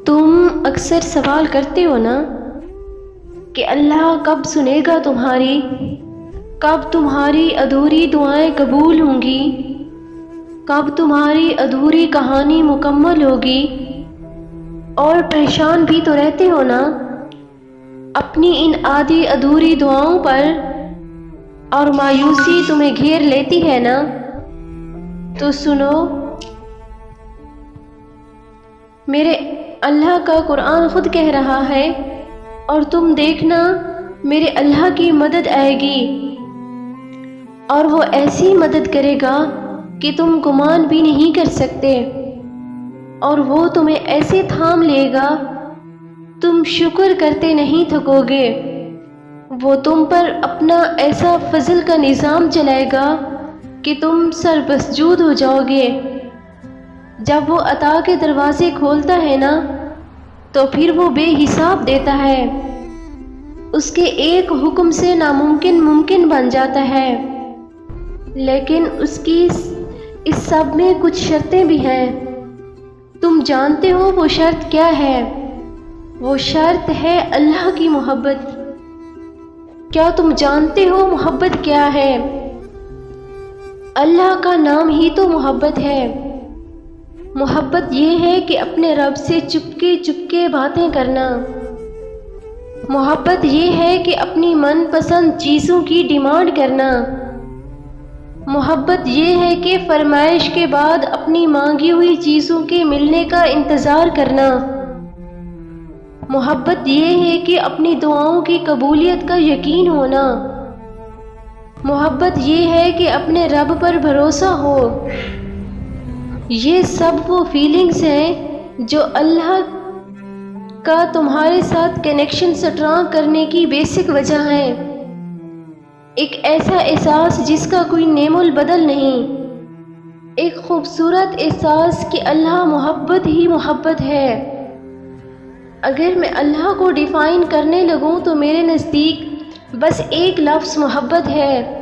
تم اکثر سوال کرتے ہو نا کہ اللہ کب سنے گا تمہاری، کب تمہاری ادھوری دعائیں قبول ہوں گی، کب تمہاری ادھوری کہانی مکمل ہوگی، اور پریشان بھی تو رہتے ہو نا اپنی ان آدھی ادھوری دعاؤں پر، اور مایوسی تمہیں گھیر لیتی ہے نا۔ تو سنو، میرے اللہ کا قرآن خود کہہ رہا ہے، اور تم دیکھنا میرے اللہ کی مدد آئے گی، اور وہ ایسی مدد کرے گا کہ تم گمان بھی نہیں کر سکتے، اور وہ تمہیں ایسے تھام لے گا تم شکر کرتے نہیں تھکو گے۔ وہ تم پر اپنا ایسا فضل کا نظام چلائے گا کہ تم سر مسجود ہو جاؤ گے۔ جب وہ عطا کے دروازے کھولتا ہے نا تو پھر وہ بے حساب دیتا ہے، اس کے ایک حکم سے ناممکن ممکن بن جاتا ہے۔ لیکن اس کی اس سب میں کچھ شرطیں بھی ہیں، تم جانتے ہو وہ شرط کیا ہے؟ وہ شرط ہے اللہ کی محبت۔ کیا تم جانتے ہو محبت کیا ہے؟ اللہ کا نام ہی تو محبت ہے۔ محبت یہ ہے کہ اپنے رب سے چپکے چپکے باتیں کرنا۔ محبت یہ ہے کہ اپنی من پسند چیزوں کی ڈیمانڈ کرنا۔ محبت یہ ہے کہ فرمائش کے بعد اپنی مانگی ہوئی چیزوں کے ملنے کا انتظار کرنا۔ محبت یہ ہے کہ اپنی دعاؤں کی قبولیت کا یقین ہونا۔ محبت یہ ہے کہ اپنے رب پر بھروسہ ہو۔ یہ سب وہ فیلنگز ہیں جو اللہ کا تمہارے ساتھ کنیکشن سٹرانگ کرنے کی بیسک وجہ ہیں۔ ایک ایسا احساس جس کا کوئی نیم البدل نہیں، ایک خوبصورت احساس کہ اللہ محبت ہی محبت ہے۔ اگر میں اللہ کو ڈیفائن کرنے لگوں تو میرے نزدیک بس ایک لفظ محبت ہے،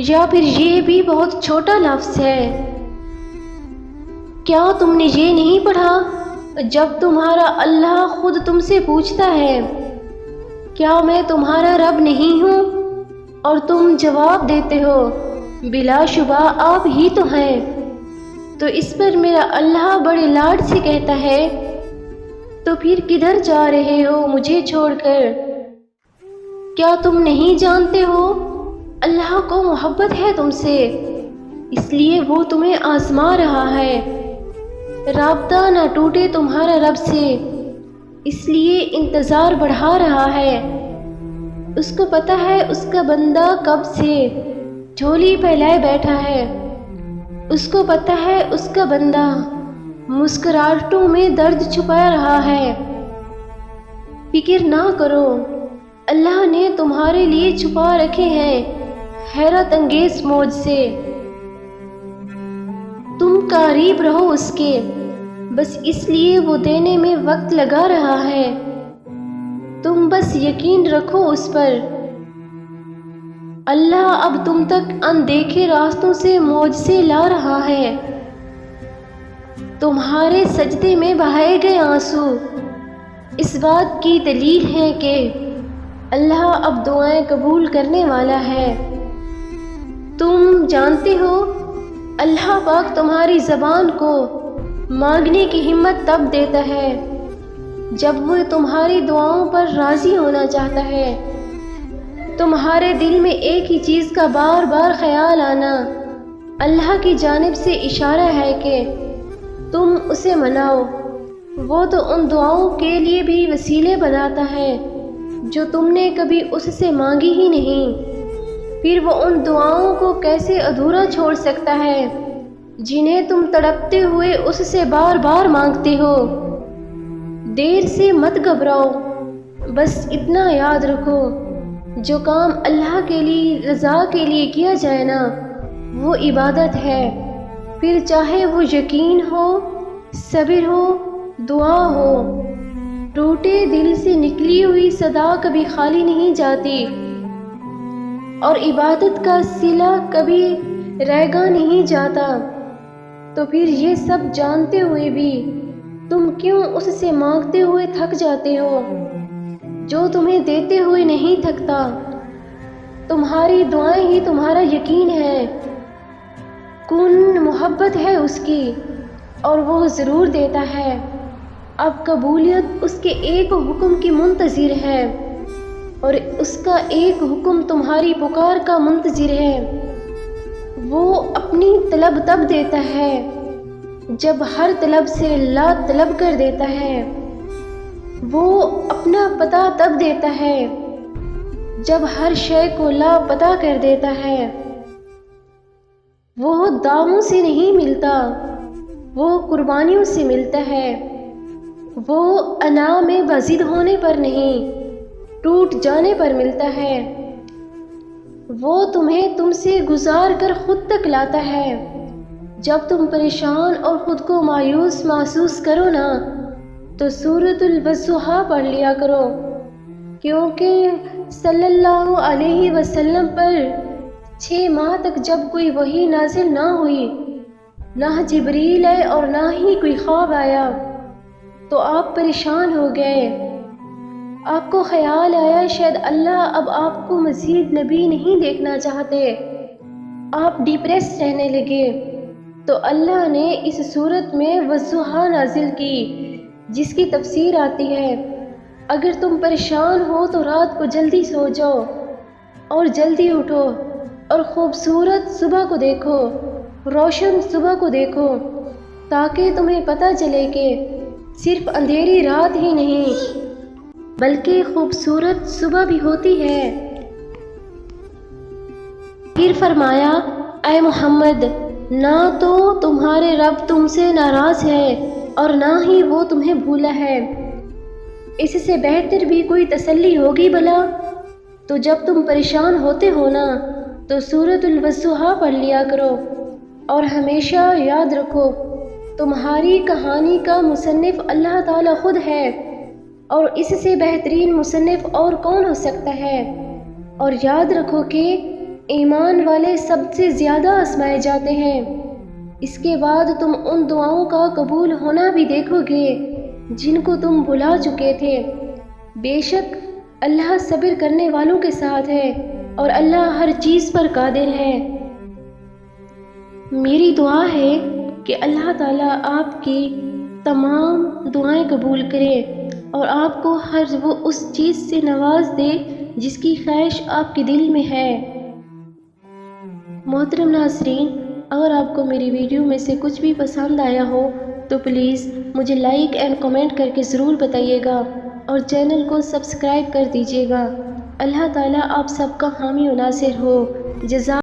یا پھر یہ بھی بہت چھوٹا لفظ ہے۔ کیا تم نے یہ نہیں پڑھا جب تمہارا اللہ خود تم سے پوچھتا ہے کیا میں تمہارا رب نہیں ہوں، اور تم جواب دیتے ہو بلا شبہ آپ ہی تو ہیں؟ تو اس پر میرا اللہ بڑے لاڈ سے کہتا ہے تو پھر کدھر جا رہے ہو مجھے چھوڑ کر؟ کیا تم نہیں جانتے ہو اللہ کو محبت ہے تم سے، اس لیے وہ تمہیں آزما رہا ہے۔ رابطہ نہ ٹوٹے تمہارا رب سے، اس لیے انتظار بڑھا رہا ہے۔ اس کو پتہ ہے اس کا بندہ کب سے جھولی پھیلائے بیٹھا ہے، اس کو پتہ ہے اس کا بندہ مسکراہٹوں میں درد چھپا رہا ہے۔ فکر نہ کرو، اللہ نے تمہارے لیے چھپا رکھے ہیں حیرت انگیز موج سے۔ تم قریب رہو اس کے، بس اس لیے وہ دینے میں وقت لگا رہا ہے۔ تم بس یقین رکھو اس پر۔ اللہ اب تم تک اندیکھے راستوں سے معجزے لا رہا ہے۔ تمہارے سجدے میں بہائے گئے آنسو اس بات کی دلیل ہے کہ اللہ اب دعائیں قبول کرنے والا ہے۔ تم جانتے ہو اللہ پاک تمہاری زبان کو مانگنے کی ہمت تب دیتا ہے جب وہ تمہاری دعاؤں پر راضی ہونا چاہتا ہے۔ تمہارے دل میں ایک ہی چیز کا بار بار خیال آنا اللہ کی جانب سے اشارہ ہے کہ تم اسے مناؤ۔ وہ تو ان دعاؤں کے لیے بھی وسیلے بناتا ہے جو تم نے کبھی اس سے مانگی ہی نہیں۔ پھر وہ ان دعاؤں کو کیسے ادھورا چھوڑ سکتا ہے جنہیں تم تڑپتے ہوئے اس سے بار بار مانگتے ہو۔ دیر سے مت گھبراؤ، بس اتنا یاد رکھو جو کام اللہ کے لیے رضا کے لیے کیا جائے نا وہ عبادت ہے، پھر چاہے وہ یقین ہو، صبر ہو، دعا ہو۔ ٹوٹے دل سے نکلی ہوئی صدا کبھی خالی نہیں جاتی، اور عبادت کا صلہ کبھی رہ گا نہیں جاتا۔ تو پھر یہ سب جانتے ہوئے بھی تم کیوں اس سے مانگتے ہوئے تھک جاتے ہو جو تمہیں دیتے ہوئے نہیں تھکتا؟ تمہاری دعائیں ہی تمہارا یقین ہے، کن محبت ہے اس کی، اور وہ ضرور دیتا ہے۔ اب قبولیت اس کے ایک حکم کی منتظر ہے، اور اس کا ایک حکم تمہاری پکار کا منتظر ہے۔ وہ اپنی طلب تب دیتا ہے جب ہر طلب سے لا طلب کر دیتا ہے۔ وہ اپنا پتہ تب دیتا ہے جب ہر شے کو لا پتہ کر دیتا ہے۔ وہ داغوں سے نہیں ملتا، وہ قربانیوں سے ملتا ہے۔ وہ انا میں بزد ہونے پر نہیں، ٹوٹ جانے پر ملتا ہے۔ وہ تمہیں تم سے گزار کر خود تک لاتا ہے۔ جب تم پریشان اور خود کو مایوس محسوس کرو نا، تو سورۃ الوضحیٰ پڑھ لیا کرو، کیونکہ صلی اللہ علیہ وسلم پر 6 ماہ تک جب کوئی وحی نازل نہ ہوئی، نہ جبریل آئے اور نہ ہی کوئی خواب آیا، تو آپ پریشان ہو گئے۔ آپ کو خیال آیا شاید اللہ اب آپ کو مزید نبی نہیں دیکھنا چاہتے۔ آپ ڈپریس رہنے لگے، تو اللہ نے اس صورت میں وضحیٰ نازل کی، جس کی تفسیر آتی ہے: اگر تم پریشان ہو تو رات کو جلدی سو جاؤ اور جلدی اٹھو، اور خوبصورت صبح کو دیکھو، روشن صبح کو دیکھو، تاکہ تمہیں پتہ چلے کہ صرف اندھیری رات ہی نہیں بلکہ خوبصورت صبح بھی ہوتی ہے۔ پھر فرمایا: اے محمد، نہ تو تمہارے رب تم سے ناراض ہے اور نہ ہی وہ تمہیں بھولا ہے۔ اس سے بہتر بھی کوئی تسلی ہوگی بھلا؟ تو جب تم پریشان ہوتے ہو نا، تو سورۃ الوضحیٰ پڑھ لیا کرو، اور ہمیشہ یاد رکھو تمہاری کہانی کا مصنف اللہ تعالیٰ خود ہے، اور اس سے بہترین مصنف اور کون ہو سکتا ہے۔ اور یاد رکھو کہ ایمان والے سب سے زیادہ آزمائے جاتے ہیں۔ اس کے بعد تم ان دعاؤں کا قبول ہونا بھی دیکھو گے جن کو تم بھلا چکے تھے۔ بے شک اللہ صبر کرنے والوں کے ساتھ ہے، اور اللہ ہر چیز پر قادر ہے۔ میری دعا ہے کہ اللہ تعالیٰ آپ کی تمام دعائیں قبول کرے، اور آپ کو ہر وہ اس چیز سے نواز دے جس کی خواہش آپ کے دل میں ہے۔ محترم ناظرین، اگر آپ کو میری ویڈیو میں سے کچھ بھی پسند آیا ہو تو پلیز مجھے لائک اینڈ کمنٹ کر کے ضرور بتائیے گا، اور چینل کو سبسکرائب کر دیجیے گا۔ اللہ تعالیٰ آپ سب کا حامی و ناصر ہو۔